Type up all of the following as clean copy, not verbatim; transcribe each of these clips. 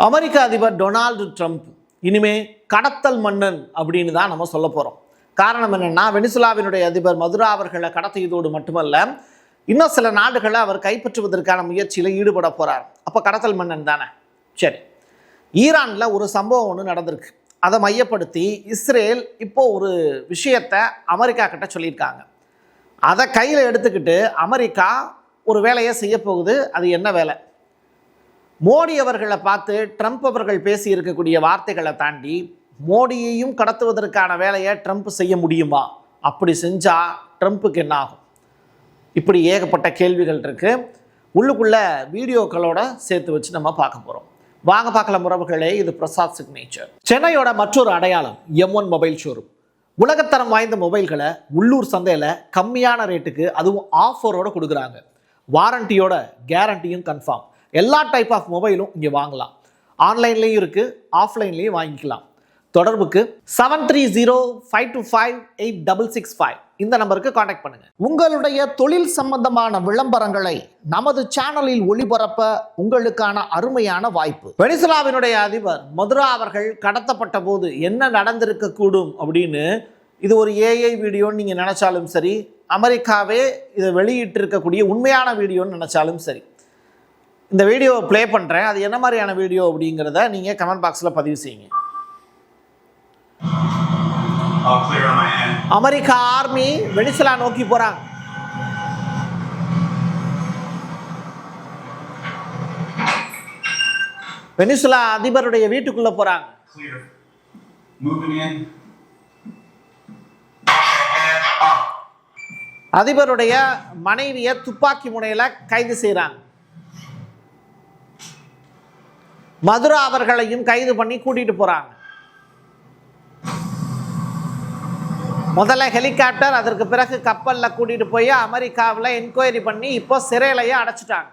அமெரிக்க அதிபர் Donald Trump இனிமே கடத்தல் மன்னன் அப்படின்னு தான் நம்ம சொல்ல போகிறோம். காரணம் என்னென்னா, வெனிசுலாவினுடைய அதிபர் மதுரா அவர்களை கடத்தியதோடு மட்டுமல்ல, இன்னும் சில நாடுகளை அவர் கைப்பற்றுவதற்கான முயற்சியில் ஈடுபட போகிறார். அப்போ கடத்தல் மன்னன் தானே. சரி, ஈரானில் ஒரு சம்பவம் ஒன்று நடந்திருக்கு. அதை மையப்படுத்தி இஸ்ரேல் இப்போது ஒரு விஷயத்தை அமெரிக்கா கிட்ட சொல்லியிருக்காங்க. அதை கையில் எடுத்துக்கிட்டு அமெரிக்கா ஒரு வேலையை செய்ய போகுது. அது என்ன வேலை? மோடி அவர்களை பார்த்து ட்ரம்ப் அவர்கள் பேசி இருக்கக்கூடிய வார்த்தைகளை தாண்டி மோடியையும் கடத்துவதற்கான வேலையை ட்ரம்ப் செய்ய முடியுமா? அப்படி செஞ்சால் ட்ரம்ப்புக்கு என்ன ஆகும்? இப்படி ஏகப்பட்ட கேள்விகள் இருக்குது. உள்ளுக்குள்ள வீடியோக்களோட சேர்த்து வச்சு நம்ம பார்க்க போகிறோம். வாங்க பார்க்கலாம் உறவுகளே. இது பிரசாத் சிக்னேச்சர். சென்னையோட மற்றொரு அடையாளம் M1 மொபைல் ஷோரூம். உலகத்தரம் வாய்ந்த மொபைல்களை உள்ளூர் சந்தையில் கம்மியான ரேட்டுக்கு, அதுவும் ஆஃபரோடு கொடுக்குறாங்க. வாரண்டியோட கேரண்டியும் கன்ஃபார்ம். எல்லா டைப் ஆஃப் மொபைலும் இங்கே வாங்கலாம். ஆன்லைன்லேயும் இருக்குது, ஆஃப்லைன்லேயும் வாங்கிக்கலாம். தொடர்புக்கு 7305258665 இந்த நம்பருக்கு காண்டாக்ட் பண்ணுங்கள். உங்களுடைய தொழில் சம்பந்தமான விளம்பரங்களை நமது சேனலில் ஒளிபரப்ப உங்களுக்கான அருமையான வாய்ப்பு. வெனிசுலாவினுடைய அதிபர் மதுரா அவர்கள் கடத்தப்பட்ட போது என்ன நடந்திருக்கக்கூடும் அப்படின்னு, இது ஒரு ஏஐ வீடியோன்னு நீங்கள் நினச்சாலும் சரி, அமெரிக்காவே இதை வெளியிட்டு இருக்கக்கூடிய உண்மையான வீடியோன்னு நினச்சாலும் சரி, இந்த வீடியோவை ப்ளே பண்ணுறேன். அது என்ன மாதிரியான வீடியோ அப்படிங்கிறத நீங்கள் கமெண்ட் பாக்ஸில் பதிவு செய்யுங்க. அமெரிக்கா ஆர்மி வெனிசுலா நோக்கி போகிறாங்க. வெனிசுலா அதிபருடைய வீட்டுக்குள்ள போறாங்க. அதிபருடைய மனைவியை துப்பாக்கி முனையில கைது செய்யறாங்க. மதுரா அவர்களையும் கைது பண்ணி கூட்டிட்டு போறாங்க. முதல்ல ஹெலிகாப்டர், அதற்கு பிறகு கப்பல்ல கூட்டிட்டு போய் அமெரிக்காவில் என்கொயரி பண்ணி இப்போ சிறையிலேயே அடைச்சிட்டாங்க.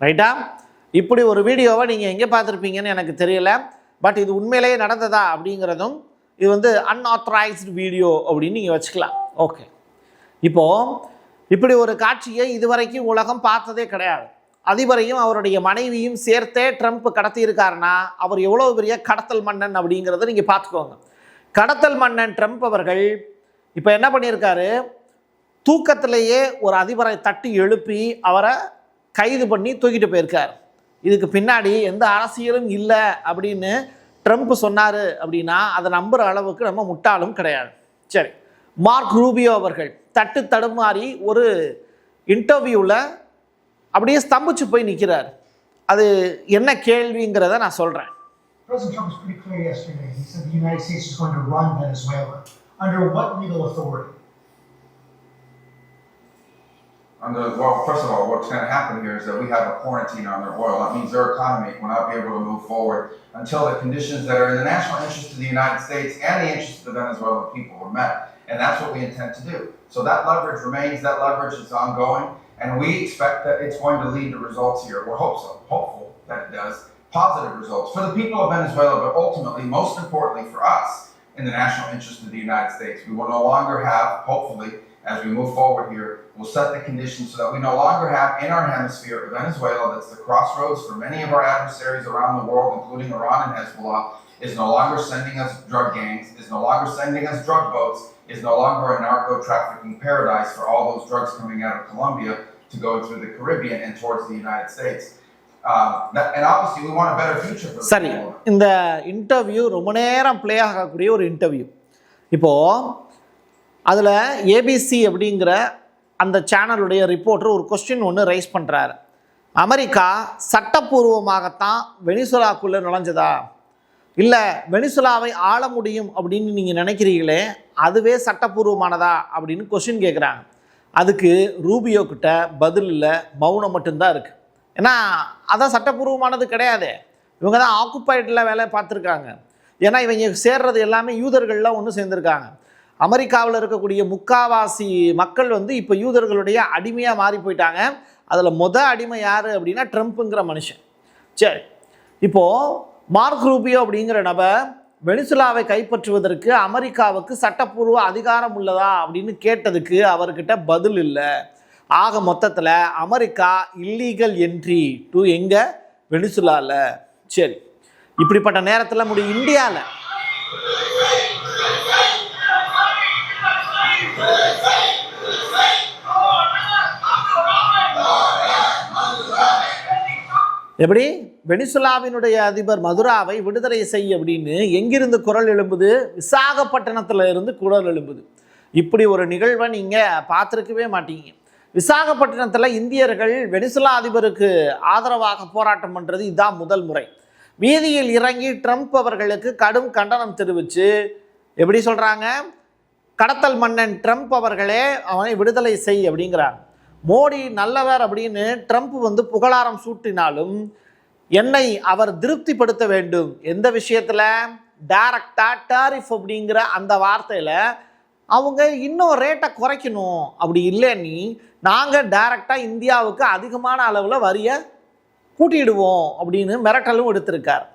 ரைட்டா? இப்படி ஒரு வீடியோவை நீங்கள் எங்கே பார்த்துருப்பீங்கன்னு எனக்கு தெரியல. பட் இது உண்மையிலேயே நடந்ததா அப்படிங்கிறதும், இது வந்து அன்ஆத்தரைஸ்டு வீடியோ அப்படின்னு நீங்கள் வச்சுக்கலாம். ஓகே, இப்போது இப்படி ஒரு காட்சியை இதுவரைக்கும் உலகம் பார்த்ததே கிடையாது. அதிபரையும் அவருடைய மனைவியும் சேர்த்தே ட்ரம்ப் கடத்தியிருக்காருன்னா அவர் எவ்வளோ பெரிய கடத்தல் மன்னன் அப்படிங்கிறத நீங்கள் பார்த்துக்கோங்க. கடத்தல் மன்னன் ட்ரம்ப் அவர்கள் இப்போ என்ன பண்ணியிருக்காரு, தூக்கத்திலேயே ஒரு அதிபரை தட்டி எழுப்பி அவரை கைது பண்ணி தூக்கிட்டு போயிருக்கார். இதுக்கு பின்னாடி எந்த அரசியலும் இல்லை அப்படின்னு ட்ரம்ப் சொன்னார் அப்படின்னா அதை நம்புகிற அளவுக்கு நம்ம முட்டாளும் கிடையாது. சரி, மார்க் ரூபியோ அவர்கள் தட்டு தடுமாறி ஒரு இன்டர்வியூவில் அப்படியே ஸ்தம்பிச்சு போய் நிற்கிறார். அது என்ன கேள்விங்கிறத நான் சொல்கிறேன். President Trump was pretty clear yesterday. He said the United States is going to run Venezuela. Under what legal authority? Well, first of all, what's going to happen here is that we have a quarantine on their oil. That means their economy will not be able to move forward until the conditions that are in the national interest of the United States and the interest of the Venezuelan people are met. And that's what we intend to do. So that leverage remains, that leverage is ongoing, and we expect that it's going to lead to results here. We're hopeful that it does. Positive results for the people of Venezuela, but ultimately, most importantly for us, in the national interest of the United States. We will no longer have, hopefully, as we move forward here, we'll set the conditions so that we no longer have in our hemisphere Venezuela, that's the crossroads for many of our adversaries around the world, including Iran and Hezbollah, is no longer sending us drug gangs, is no longer sending us drug boats, is no longer a narco-trafficking paradise for all those drugs coming out of Colombia to go through the Caribbean and towards the United States. And obviously we want a better future for சரி, இந்த interview ரொம்ப நேரம் play ஆகக்கூடிய ஒரு interview. இப்போது அதில் ABC அப்படிங்கிற அந்த சேனலுடைய ரிப்போர்ட்டர் ஒரு கொஸ்டின் ஒன்று ரைஸ் பண்ணுறாரு. அமெரிக்கா சட்டப்பூர்வமாகத்தான் வெனிசுலாக்குள்ளே நுழைஞ்சதா, இல்லை வெனிசுலாவை ஆள முடியும் அப்படின்னு நீங்கள் நினைக்கிறீங்களே, அதுவே சட்டப்பூர்வமானதா அப்படின்னு கொஸ்டின் கேட்குறாங்க. அதுக்கு ரூபியோ கிட்ட பதில் இல்லை, மௌனம் மட்டும்தான் இருக்குது. ஏன்னா அதான் சட்டப்பூர்வமானது கிடையாது. இவங்க தான் ஆக்குப்பைடில் வேலை பார்த்துருக்காங்க. ஏன்னா இவங்க சேர்றது எல்லாமே யூதர்கள்லாம் ஒன்று சேர்ந்துருக்காங்க. அமெரிக்காவில் இருக்கக்கூடிய முக்காவாசி மக்கள் வந்து இப்போ யூதர்களுடைய அடிமையாக மாறி போயிட்டாங்க. அதில் அடிமை யார் அப்படின்னா ட்ரம்ப்புங்கிற மனுஷன். சரி, இப்போது மார்க் ரூபியோ அப்படிங்கிற நபர் வெனிசுலாவை கைப்பற்றுவதற்கு அமெரிக்காவுக்கு சட்டப்பூர்வ அதிகாரம் உள்ளதா அப்படின்னு கேட்டதுக்கு அவர்கிட்ட பதில் இல்லை. ஆக மொத்தத்தில் அமெரிக்கா இல்லீகல் என்ட்ரி டு எங்க வெனிசுலாவில். சரி, இப்படிப்பட்ட நேரத்தில் இந்தியாவில் எப்படி வெனிசுலாவினுடைய அதிபர் மதுராவை விடுதலை செய் அப்படின்னு எங்கிருந்து குரல் எழும்புது? விசாகப்பட்டினத்தில் இருந்து குரல் எழும்புது. இப்படி ஒரு நிகழ்வை நீங்கள் பார்த்துருக்கவே மாட்டீங்க. விசாகப்பட்டினத்தில் இந்தியர்கள் வெனிசுலா அதிபருக்கு ஆதரவாக போராட்டம் பண்ணுறது இதுதான் முதல் முறை. வீதியில் இறங்கி ட்ரம்ப் அவர்களுக்கு கடும் கண்டனம் தெரிவித்து எப்படி சொல்கிறாங்க? கடத்தல் மன்னன் ட்ரம்ப் அவர்களே அவனை விடுதலை செய் அப்படிங்கிறார். மோடி நல்லவர் அப்படின்னு ட்ரம்ப் புகழாரம் சூட்டினாலும் என்னை அவர் திருப்திப்படுத்த வேண்டும். எந்த விஷயத்தில்? டைரக்டாக டாரிஃப் அப்படிங்கிற அந்த வார்த்தையில் அவங்க இன்னும் ரேட்டை குறைக்கணும். அப்படி இல்லைன்னு நாங்கள் டைரக்டாக இந்தியாவுக்கு அதிகமான அளவில் வரியை கூட்டிடுவோம் அப்படின்னு மிரட்டலும் எடுத்திருக்கார்.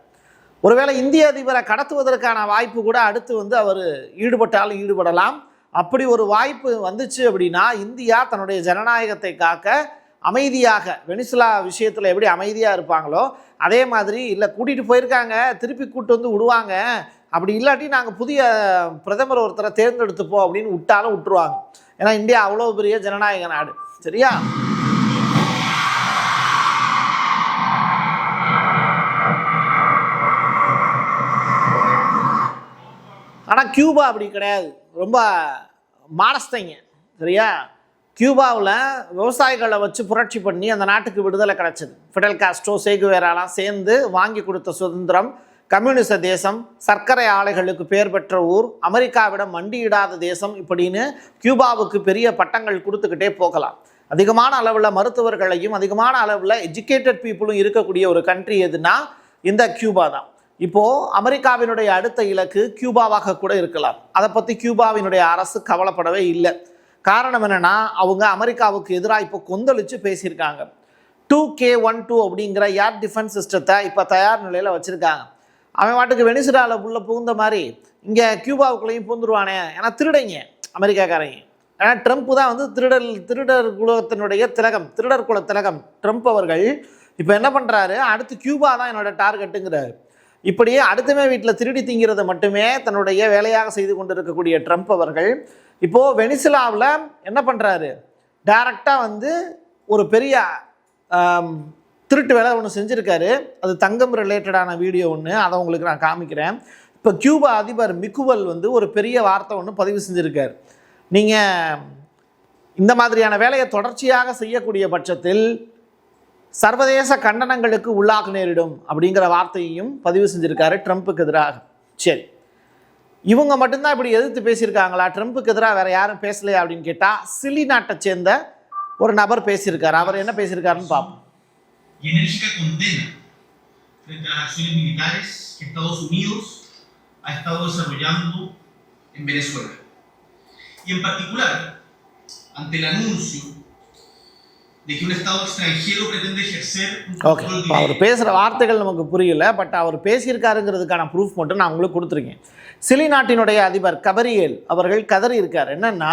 ஒருவேளை இந்திய அதிபரை கடத்துவதற்கான வாய்ப்பு கூட அடுத்து அவர் ஈடுபட்டாலும் ஈடுபடலாம். அப்படி ஒரு வாய்ப்பு வந்துச்சு அப்படின்னா இந்தியா தன்னுடைய ஜனநாயகத்தை காக்க அமைதியாக, வெனிசுலா விஷயத்தில் எப்படி அமைதியாக இருப்பாங்களோ அதே மாதிரி, இல்லை கூட்டிகிட்டு போயிருக்காங்க திருப்பி கூட்டு விடுவாங்க, அப்படி இல்லாட்டி நாங்கள் புதிய பிரதமர் ஒருத்தரை தேர்ந்தெடுத்துப்போம் அப்படின்னு விட்டாலும் விட்டுருவாங்க. ஏன்னா இந்தியா அவ்வளோ பெரிய ஜனநாயக நாடு. சரியா? ஆனால் கியூபா அப்படி கிடையாது, ரொம்ப மாடஸ்தைங்க. சரியா? கியூபாவில் விவசாயிகளை வச்சு புரட்சி பண்ணி அந்த நாட்டுக்கு விடுதலை கிடச்சிது. ஃபிடல் காஸ்ட்ரோ, சேகுவேராலாம் சேர்ந்து வாங்கி கொடுத்த சுதந்திரம், கம்யூனிச தேசம், சர்க்கரை ஆலைகளுக்கு பேர் பெற்ற ஊர், அமெரிக்காவிடம் மண்டியிடாத தேசம், இப்படின்னு கியூபாவுக்கு பெரிய பட்டங்கள் கொடுத்துக்கிட்டே போகலாம். அதிகமான அளவில் மருத்துவர்களையும் அதிகமான அளவில் எஜுகேட்டட் பீப்புளும் இருக்கக்கூடிய ஒரு கண்ட்ரி எதுனா இந்த கியூபா தான். இப்போது அமெரிக்காவினுடைய அடுத்த இலக்கு கியூபாவாக கூட இருக்கலாம். அதை பற்றி கியூபாவினுடைய அரசு கவலைப்படவே இல்லை. காரணம் என்னென்னா அவங்க அமெரிக்காவுக்கு எதிராக இப்போ கொந்தளித்து பேசியிருக்காங்க. 2K12 அப்படிங்கிற ஏர் டிஃபென்ஸ் சிஸ்டத்தை இப்போ தயார் நிலையில் வச்சுருக்காங்க. அவன் வாட்டுக்கு வெனிசுலாவில் உள்ள புகுந்த மாதிரி இங்கே கியூபாவுக்குள்ளேயும் பூந்துருவானே. ஏன்னா திருடைங்க அமெரிக்காக்காரங்க. ஏன்னா ட்ரம்ப் தான் திருடர் குலத்தினுடைய திலகம், திருடர் குல திலகம் ட்ரம்ப் அவர்கள். இப்போ என்ன பண்ணுறாரு? அடுத்து கியூபா தான் என்னோட டார்கெட்டுங்கிறாரு. இப்படியே அடுத்தமே வீட்டில் திருடி திங்கிறத மட்டுமே தன்னுடைய வேலையாக செய்து கொண்டு இருக்கக்கூடிய ட்ரம்ப் அவர்கள் இப்போது வெனிசுலாவில் என்ன பண்ணுறாரு? டைரக்டாக ஒரு பெரிய திருட்டு வேலை ஒன்று செஞ்சுருக்காரு. அது தங்கம் ரிலேட்டடான வீடியோ ஒன்று, அதை உங்களுக்கு நான் காமிக்கிறேன். இப்போ கியூபா அதிபர் மிக்குவல் ஒரு பெரிய வார்த்தை ஒன்று பதிவு செஞ்சுருக்கார். நீங்கள் இந்த மாதிரியான வேலையை தொடர்ச்சியாக செய்யக்கூடிய பட்சத்தில் சர்வதேச கண்டனங்களுக்கு உள்ளாக நேரிடும் அப்படிங்கிற வார்த்தையையும் பதிவு செஞ்சுருக்காரு ட்ரம்ப்புக்கு எதிராக. சரி, இவங்க மட்டும்தான் இப்படி எதிர்த்து பேசியிருக்காங்களா? ட்ரம்ப்புக்கு எதிராக வேறு யாரும் பேசலையா அப்படின்னு கேட்டால் சிலி நாட்டை சேர்ந்த ஒரு நபர் பேசியிருக்காரு. அவர் என்ன பேசியிருக்காருன்னு பார்ப்போம். enérgica condena frente a las acciones militares que Estados Unidos ha estado desarrollando en Venezuela. Y en particular, ante el anuncio de que un Estado extranjero pretende ejercer un control directo. அவர் பேசுகிற வார்த்தைகள் நமக்கு புரியல, but our பேசியிருக்காருங்கிறதுக்கான proof மட்டும் நான் உங்களுக்கு கொடுத்துருக்கேன். Chile நாட்டினுடைய அதிபர் கபரியேல் அவர்கள் கதறி இருக்கார். என்னன்னா,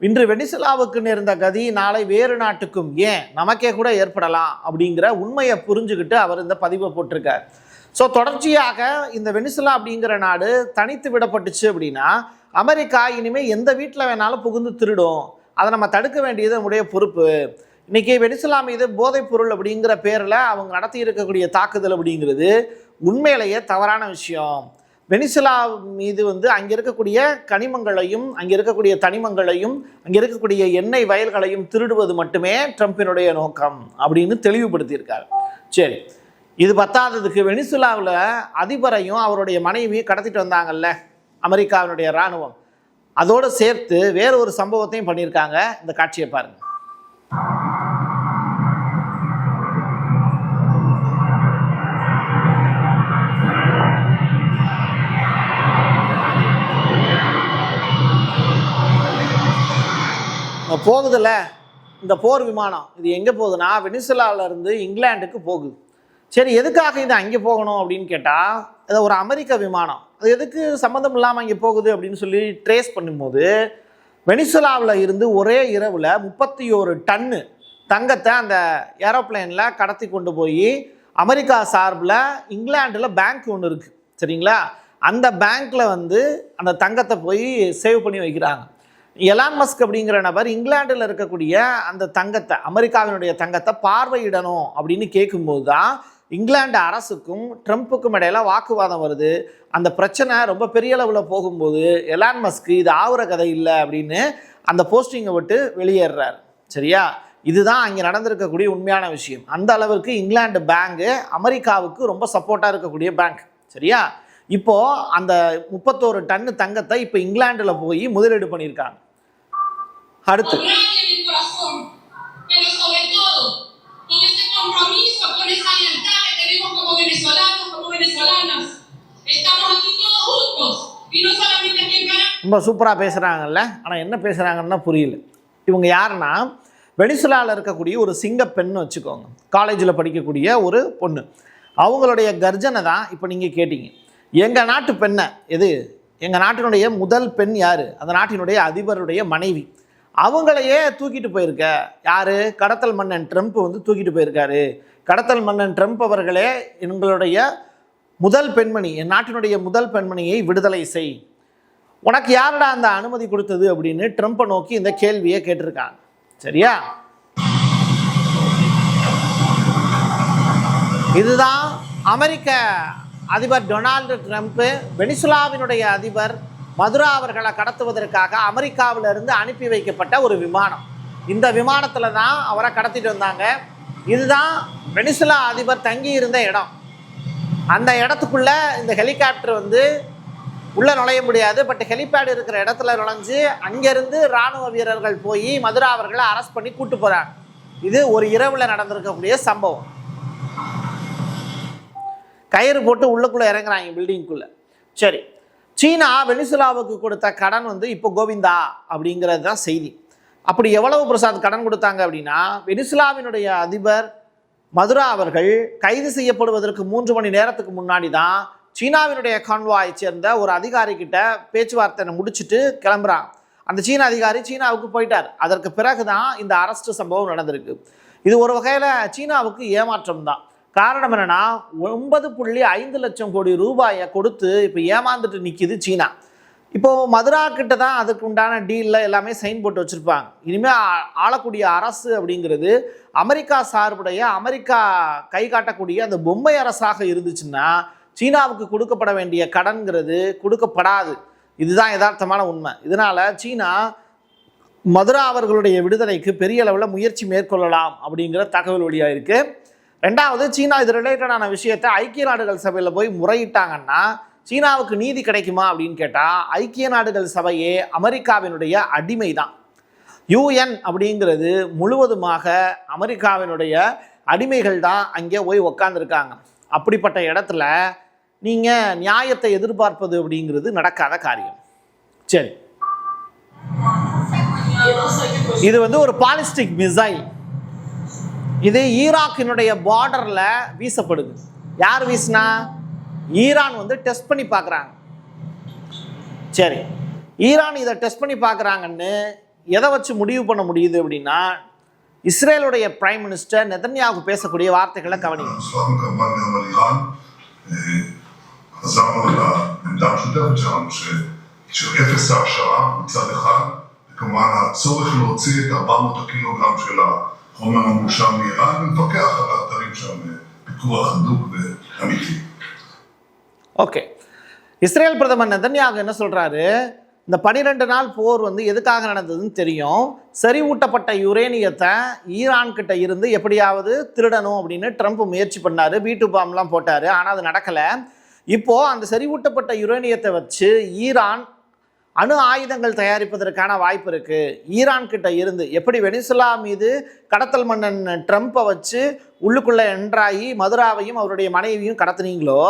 இன்று வெனிசுலாவுக்கு நேர்ந்த கதி நாளை வேறு நாட்டுக்கும், ஏன் நமக்கே கூட ஏற்படலாம் அப்படிங்கிற உண்மையை புரிஞ்சுக்கிட்டு அவர் இந்த பதிவை போட்டிருக்கார். ஸோ தொடர்ச்சியாக இந்த வெனிசுலா அப்படிங்கிற நாடு தனித்து விடப்பட்டுச்சு அப்படின்னா அமெரிக்கா இனிமேல் எந்த வீட்டில் வேணாலும் புகுந்து திருடும். அதை நம்ம தடுக்க வேண்டியது நம்முடைய பொறுப்பு. இன்றைக்கி வெனிசுலா மீது போதைப் பொருள் அப்படிங்கிற பேரில் அவங்க நடத்தி இருக்கக்கூடிய தாக்குதல் அப்படிங்கிறது உண்மையிலேயே தவறான விஷயம். வெனிசுலா மீது அங்கே இருக்கக்கூடிய கனிமங்களையும் அங்கே இருக்கக்கூடிய தனிமங்களையும் அங்கே இருக்கக்கூடிய எண்ணெய் வயல்களையும் திருடுவது மட்டுமே ட்ரம்பினுடைய நோக்கம் அப்படின்னு தெளிவுபடுத்தியிருக்காரு. சரி, இது பத்தாததுக்கு வெனிசுலாவில் அதிபரையும் அவருடைய மனைவியும் கடத்திட்டு வந்தாங்கல்ல அமெரிக்காவினுடைய இராணுவம், அதோடு சேர்த்து வேற ஒரு சம்பவத்தையும் பண்ணியிருக்காங்க. இந்த காட்சியை பாருங்க. போகுதுல்ல இந்த போர் விமானம், இது எங்கே போகுதுன்னா வெனிசுலாவிலேருந்து இங்கிலாந்துக்கு போகுது. சரி, எதுக்காக இது அங்கே போகணும் அப்படின்னு கேட்டால் அது ஒரு அமெரிக்க விமானம், அது எதுக்கு சம்மந்தம் இல்லாமல் இங்கே போகுது அப்படின்னு சொல்லி ட்ரேஸ் பண்ணும்போது வெனிசுலாவில் இருந்து ஒரே இரவில் 31 டன்னு தங்கத்தை அந்த ஏரோப்ளேனில் கடத்தி கொண்டு போய் அமெரிக்கா சார்பில் இங்கிலாண்டில் பேங்க் ஒன்று இருக்குது சரிங்களா, அந்த பேங்க்கில் வந்து அந்த தங்கத்தை போய் சேவ் பண்ணி வைக்கிறாங்க. எலான் மஸ்க் அப்படிங்கிற நபர் இங்கிலாண்டில் இருக்கக்கூடிய அந்த தங்கத்தை, அமெரிக்காவினுடைய தங்கத்தை பார்வையிடணும் அப்படின்னு கேட்கும்போது தான் இங்கிலாந்து அரசுக்கும் ட்ரம்ப்புக்கும் இடையில வாக்குவாதம் வருது. அந்த பிரச்சனை ரொம்ப பெரிய அளவில் போகும்போது எலான் மஸ்க் இது ஆவுற கதை இல்லை அப்படின்னு அந்த போஸ்டிங்கை விட்டு வெளியேறார். சரியா, இதுதான் அங்கே நடந்திருக்கக்கூடிய உண்மையான விஷயம். அந்த அளவுக்கு இங்கிலாந்து பேங்கு அமெரிக்காவுக்கு ரொம்ப சப்போர்ட்டாக இருக்கக்கூடிய பேங்க். சரியா, இப்போது அந்த 31 டன்னு தங்கத்தை இப்போ இங்கிலாண்டில் போய் முதலீடு பண்ணியிருக்காங்க. அடுத்து ரொம்ப சூப்பராக பேசுகிறாங்கல்ல, ஆனால் என்ன பேசுகிறாங்கன்னா புரியல. இவங்க யாருன்னா வெனிசுலாவில் இருக்கக்கூடிய ஒரு சிங்க பெண்ணு வச்சுக்கோங்க, காலேஜில் படிக்கக்கூடிய ஒரு பொண்ணு. அவங்களுடைய கர்ஜனை தான் இப்போ நீங்கள் கேட்டீங்க. எங்கள் நாட்டு பெண்ணை எது, எங்கள் நாட்டினுடைய முதல் பெண் யார், அந்த நாட்டினுடைய அதிபருடைய மனைவி, அவங்களையே தூக்கிட்டு போயிருக்க யார், கடத்தல் மன்னன் ட்ரம்ப் வந்து தூக்கிட்டு போயிருக்காரு. கடத்தல் மன்னன் ட்ரம்ப் அவர்களே எங்களுடைய முதல் பெண்மணி, என் நாட்டினுடைய முதல் பெண்மணியை விடுதலை செய், உனக்கு யாருடா அந்த அனுமதி கொடுத்தது அப்படின்னு ட்ரம்ப்பை நோக்கி இந்த கேள்வியை கேட்டிருக்காங்க. சரியா, இதுதான் அமெரிக்க அதிபர் டொனால்டு ட்ரம்ப் வெனிசுலாவினுடைய அதிபர் மதுரா அவர்களை கடத்துவதற்காக அமெரிக்காவிலிருந்து அனுப்பி வைக்கப்பட்ட ஒரு விமானம். இந்த விமானத்தில் தான் அவரை கடத்திட்டு வந்தாங்க. இதுதான் வெனிசுலா அதிபர் தங்கி இருந்த இடம். அந்த இடத்துக்குள்ளே இந்த ஹெலிகாப்டர் வந்து உள்ளே நுழைய முடியாது, பட் ஹெலிபேட் இருக்கிற இடத்துல நுழைஞ்சு அங்கேருந்து இராணுவ வீரர்கள் போய் மதுரா அவர்களை அரெஸ்ட் பண்ணி கூட்டு போகிறாங்க. இது ஒரு இரவில் நடந்திருக்கக்கூடிய சம்பவம். கயிறு போட்டு உள்ளுக்குள்ளே இறங்குறாங்க பில்டிங்குள்ளே. சரி, சீனா வெனிசுலாவுக்கு கொடுத்த கடன் வந்து இப்போ கோவிந்தா அப்படிங்கிறது தான் செய்தி. அப்படி எவ்வளவு பிரசாத் கடன் கொடுத்தாங்க அப்படின்னா, வெனிசுலாவினுடைய அதிபர் மதுரா அவர்கள் கைது செய்யப்படுவதற்கு 3 மணி நேரத்துக்கு முன்னாடி தான் சீனாவினுடைய கான்வாயை சேர்ந்த ஒரு அதிகாரி கிட்ட பேச்சுவார்த்தை முடிச்சுட்டு கிளம்புறாங்க. அந்த சீன அதிகாரி சீனாவுக்கு போயிட்டார். அதற்கு பிறகு தான் இந்த அரெஸ்ட் சம்பவம் நடந்திருக்கு. இது ஒரு வகையில் சீனாவுக்கு ஏமாற்றம் தான். காரணம் என்னன்னா, 9.5 லட்சம் கோடி ரூபாயை கொடுத்து இப்போ ஏமாந்துட்டு நிற்கிது சீனா. இப்போது மதுரா கிட்ட தான் அதுக்கு உண்டான டீலில் எல்லாமே சைன் போட்டு வச்சுருப்பாங்க. இனிமேல் ஆளக்கூடிய அரசு அப்படிங்கிறது அமெரிக்கா சார்புடைய, அமெரிக்கா கை காட்டக்கூடிய அந்த பொம்மை அரசாக இருந்துச்சுன்னா சீனாவுக்கு கொடுக்கப்பட வேண்டிய கடன்கிறது கொடுக்கப்படாது. இதுதான் யதார்த்தமான உண்மை. இதனால் சீனா மதுரா அவர்களுடைய விடுதலைக்கு பெரிய அளவில் முயற்சி மேற்கொள்ளலாம் அப்படிங்கிற தகவல் வெளியாக இருக்குது. ரெண்டாவது, சீனா இது ரிலேட்டடான விஷயத்தை ஐக்கிய நாடுகள் சபையில் போய் முறையிட்டாங்கன்னா சீனாவுக்கு நீதி கிடைக்குமா அப்படின்னு கேட்டால், ஐக்கிய நாடுகள் சபையே அமெரிக்காவினுடைய அடிமை தான். யூஎன் அப்படிங்கிறது முழுவதுமாக அமெரிக்காவினுடைய அடிமைகள் தான் அங்கே போய் உக்காந்துருக்காங்க. அப்படிப்பட்ட இடத்துல நீங்கள் நியாயத்தை எதிர்பார்ப்பது அப்படிங்கிறது நடக்காத காரியம். சரி, இது வந்து ஒரு பாலிஸ்டிக் மிசைல். இது ஈராக்கினுடைய பார்டரில் வீசப்படுது. யார் வீசினா? ஈரான் வந்து டெஸ்ட் பண்ணி பார்க்குறாங்க. சரி, ஈரான் இதை டெஸ்ட் பண்ணி பார்க்குறாங்கன்னு எதை வச்சு முடிவு பண்ண முடியுது அப்படின்னா, இஸ்ரேலுடைய பிரைம் மினிஸ்டர் நெதன்யாகு பேசக்கூடிய வார்த்தைகளை கவனிங்க. חזרנו לעמדה המשותפת שלנו של אפס העשרה מצד אחד, וכמובן הצורך להוציא את 400 הקילוגרם של החומר המאושר מאיראן ולפקח על האתרים שם פיקוח הדוק ואמיתי. ஓகே, இஸ்ரேல் பிரதமர் நெதன்யாகு என்ன சொல்கிறாரு, இந்த 12 நாள் போர் வந்து எதுக்காக நடந்ததுன்னு தெரியும். செறிவூட்டப்பட்ட யுரேனியத்தை ஈரான் கிட்ட இருந்து எப்படியாவது திருடணும் அப்படின்னு ட்ரம்ப் முயற்சி பண்ணார். வீட்டு பாம்லாம் போட்டார், ஆனால் அது நடக்கலை. இப்போது அந்த செறிவூட்டப்பட்ட யுரேனியத்தை வச்சு ஈரான் அணு ஆயுதங்கள் தயாரிப்பதற்கான வாய்ப்பு இருக்குது. ஈரான் கிட்ட இருந்து எப்படி வெனிசுலா மீது கடத்தல் மன்னன் ட்ரம்ப்பை வச்சு உள்ளுக்குள்ளே என்ட்ராகி மதுராவையும் அவருடைய மனைவியும் கடத்துனீங்களோ,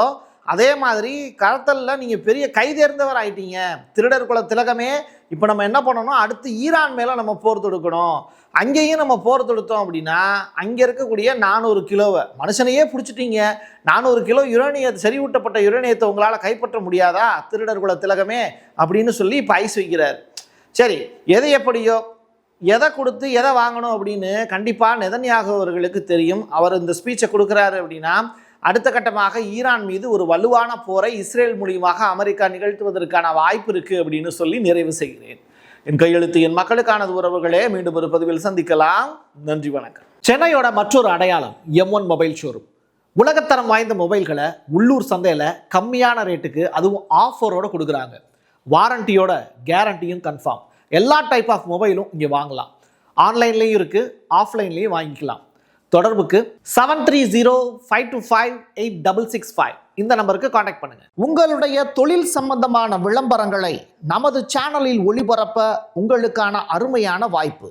அதே மாதிரி கடத்தலில் நீங்கள் பெரிய கைதேர்ந்தவர் ஆயிட்டீங்க. திருடர் குல திலகமே, இப்போ நம்ம என்ன பண்ணணும், அடுத்து ஈரான் மேலே நம்ம போர் தொடுக்கணும். அங்கேயும் நம்ம போர் தொடுத்தோம் அப்படின்னா அங்கே இருக்கக்கூடிய 400 கிலோவை மனுஷனையே பிடிச்சிட்டீங்க, 400 கிலோ செறிவூட்டப்பட்ட யுரேனியத்தை உங்களால் கைப்பற்ற முடியாதா திருடர் குல திலகமே அப்படின்னு சொல்லி இப்போ ஐஸ் வைக்கிறார். சரி, எது எப்படியோ எதை கொடுத்து எதை வாங்கணும் அப்படின்னு கண்டிப்பாக நெதன்யாகு அவர்களுக்கு தெரியும். அவர் இந்த ஸ்பீச்சை கொடுக்குறாரு அப்படின்னா அடுத்த கட்டமாக ஈரான் மீது ஒரு வலுவான போரை இஸ்ரேல் மூலியமாக அமெரிக்கா நிகழ்த்துவதற்கான வாய்ப்பு இருக்குது அப்படின்னு சொல்லி நிறைவு செய்கிறேன். என் கையெழுத்து என் மக்களுக்கானது உறவுகளே. மீண்டும் ஒரு பதிவில் சந்திக்கலாம். நன்றி, வணக்கம். சென்னையோட மற்றொரு அடையாளம் M1 மொபைல் ஷோரூம். உலகத்தரம் வாய்ந்த மொபைல்களை உள்ளூர் சந்தையில் கம்மியான ரேட்டுக்கு அதுவும் ஆஃபரோடு கொடுக்குறாங்க. வாரண்டியோட கேரண்டியும் கன்ஃபார்ம். எல்லா டைப் ஆஃப் மொபைலும் இங்கே வாங்கலாம். ஆன்லைன்லேயும் இருக்குது, ஆஃப்லைன்லேயும் வாங்கிக்கலாம். தொடர்புக்கு 7305258665 இந்த நம்பருக்கு காண்டாக்ட் பண்ணுங்க. உங்களுடைய தொழில் சம்பந்தமான விளம்பரங்களை நமது சேனலில் ஒளிபரப்ப உங்களுக்கான அருமையான வாய்ப்பு.